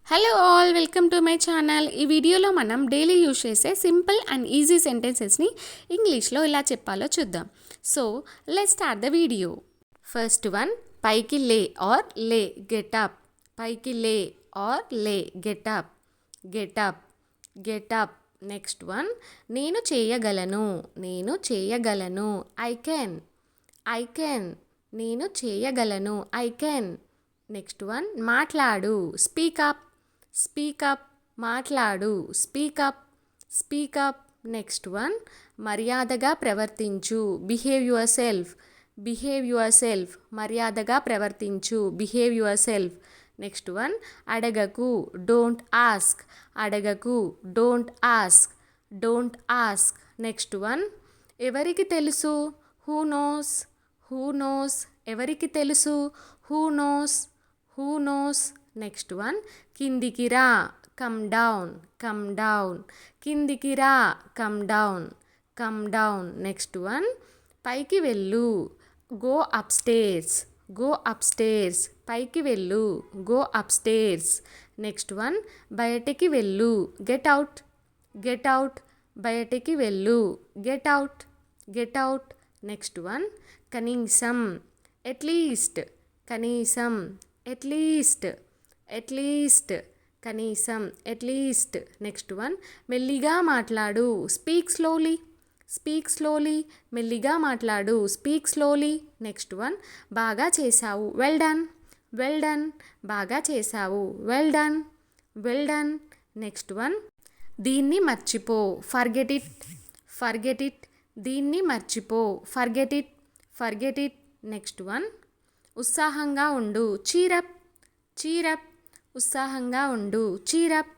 Hello all, welcome to my channel. ఈ వీడియోలో మనం డైలీ యూజ్ చేసే సింపుల్ అండ్ ఈజీ సెంటెన్సెస్ని ఇంగ్లీష్లో ఎలా చెప్పాలో చూద్దాం. So let's start the video. First one, పైకి లే ఆర్ లే, గెట్ అప్. పైకి లే ఆర్ లే, get up, get up, get up. Next one, నేను చేయగలను, నేను చేయగలను, ఐ కెన్, ఐ కెన్, నేను చేయగలను, ఐ కెన్. నెక్స్ట్ వన్, మాట్లాడు, స్పీక్ అప్, స్పీక్ అప్, మాట్లాడు, speak up, speak up. Next one, మర్యాదగా ప్రవర్తించు, behave yourself, behave yourself, మర్యాదగా ప్రవర్తించు, behave yourself. Next one, అడగకు, డోంట్ ఆస్క్, అడగకు, don't ask, don't ask. Next one, ఎవరికి తెలుసు, హూ నోస్, హూ నోస్, ఎవరికి తెలుసు, who knows, who knows. Next one, కిందికి రా, కమ్ డౌన్, కమ్ డౌన్, కిందికి రా, come down, come down. Next one, పైకి వెళ్ళు, go up stairs, go up stairs, పైకి వెళ్ళు, go up stairs. Next one, బయటికి వెళ్ళు, గెట్ అవుట్, గెట్ అవుట్, బయటికి వెళ్ళు, get out, get out. Next one, కనీసం, అట్లీస్ట్, కనీసం, అట్లీస్ట్, అట్లీస్ట్, కనీసం, అట్లీస్ట్. నెక్స్ట్ వన్, మెల్లిగా మాట్లాడు, స్పీక్ స్లోలీ, స్పీక్ స్లోలీ, మెల్లిగా మాట్లాడు, స్పీక్ స్లోలీ. నెక్స్ట్ వన్, బాగా చేసావు, వెల్ డన్, వెల్ డన్, బాగా చేసావు, well done, well done. Next one, దీన్ని మర్చిపో, ఫర్గెట్ ఇట్, ఫర్గెట్ ఇట్, దీన్ని మర్చిపో, forget it, forget it. Next one, ఉత్సాహంగా ఉండు, చీరప్, చీరప్, ఉత్సాహంగా ఉండు, చీరప్,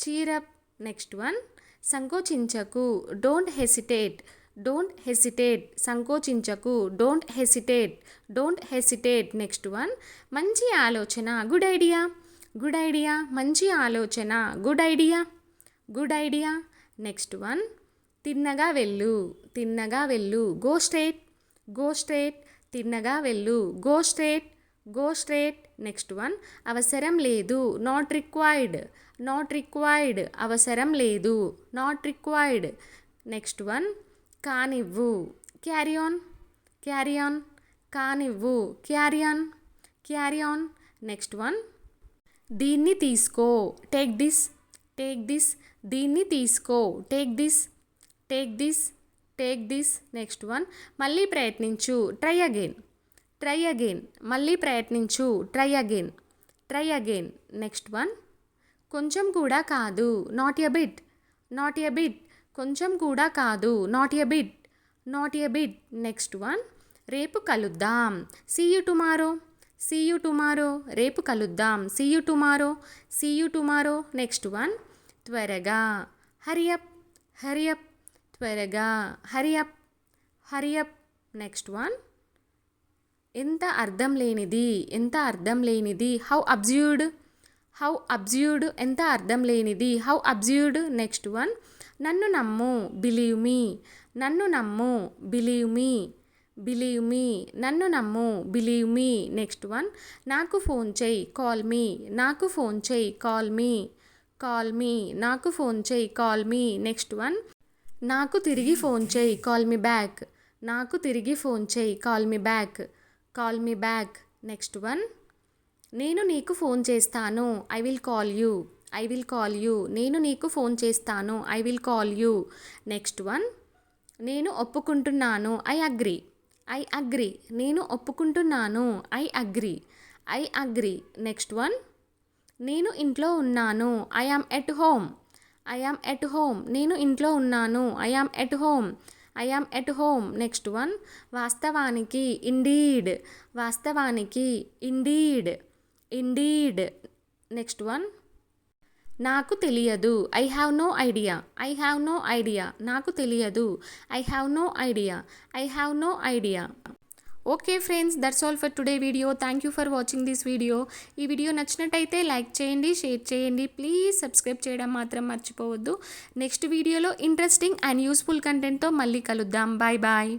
చీరప్. నెక్స్ట్ వన్, సంకోచించకు, డోంట్ హెసిటేట్, డోంట్ హెసిటేట్, సంకోచించకు, don't hesitate, don't hesitate. Next one, మంచి ఆలోచన, గుడ్ ఐడియా, గుడ్ ఐడియా, మంచి ఆలోచన, good idea, good idea. Next one, తిన్నగా వెళ్ళు, తిన్నగా వెళ్ళు, గో స్ట్రేట్, గో స్ట్రేట్, తిన్నగా వెళ్ళు, go straight, go straight. Next one, అవసరం లేదు, నాట్ రిక్వైర్డ్, నాట్ రిక్వైర్డ్, అవసరం లేదు, నాట్ రిక్వైర్డ్. నెక్స్ట్ వన్, కానివ్వు, క్యారీ ఆన్, క్యారీ ఆన్, కానివ్వు, carry on, carry on. Next one, దీన్ని తీసుకో, టేక్ దిస్, టేక్ దిస్, దీన్ని తీసుకో, take this, take this, take this. Next one, మళ్ళీ ప్రయత్నించు, ట్రై అగైన్, ట్రై అగైన్, మళ్ళీ ప్రయత్నించు, try again, try again. Next one, కొంచెం కూడా కాదు, not a bit, not a bit, కొంచెం కూడా కాదు, not a bit, not a bit. Next one, రేపు కలుద్దాం, see you tomorrow, see you tomorrow, రేపు కలుద్దాం, see you tomorrow, see you tomorrow. Next one, త్వరగా, హరి అప్, హరి అప్, త్వరగా, hurry up, hurry up. Next one, ఎంత అర్థం లేనిది, ఎంత అర్థం లేనిది, హౌ అబ్జ్యూర్డ్, హౌ అబ్జ్యూర్డ్, ఎంత అర్థం లేనిది, హౌ అబ్జ్యూర్డ్. నెక్స్ట్ వన్, నన్ను నమ్ము, బిలీవ్ మీ, నన్ను నమ్ము, బిలీవ్ మీ, బిలీవ్ మీ, నన్ను నమ్ము, బిలీవ్ మీ. నెక్స్ట్ వన్, నాకు ఫోన్ చేయి, కాల్ మీ, నాకు ఫోన్ చేయి, కాల్ మీ, కాల్ మీ, నాకు ఫోన్ చేయి, కాల్ మీ. నెక్స్ట్ వన్, నాకు తిరిగి ఫోన్ చేయి, కాల్ మీ బ్యాక్, నాకు తిరిగి ఫోన్ చేయి, call me back, call me back. Next one, నేను నీకు ఫోన్ చేస్తాను, I will call you, I will call you, నేను నీకు ఫోన్ చేస్తాను, I will call you. Next one, నేను ఒప్పుకుంటున్నాను, ఐ అగ్రీ, ఐ అగ్రీ, నేను ఒప్పుకుంటున్నాను, I agree, I agree. Next one, నేను ఇంట్లో ఉన్నాను, I am at home, I am at home, నేను ఇంట్లో ఉన్నాను, I am at home, I am at home. Next one, వాస్తవానికి, ఇండీడ్, వాస్తవానికి, ఇండీడ్, ఇండీడ్. నెక్స్ట్ వన్, నాకు తెలియదు, I have no idea, I have no idea, నాకు తెలియదు, I have no idea, I have no idea. Okay friends, that's all for today video. Thank you for watching this video. ఈ video నచ్చినట్టయితే like చేయండి, share చేయండి, please subscribe చేయడం మాత్రం మర్చిపోవద్దు. Next వీడియోలో ఇంట్రెస్టింగ్ అండ్ యూస్ఫుల్ కంటెంట్తో మళ్ళీ కలుద్దాం. Bye bye.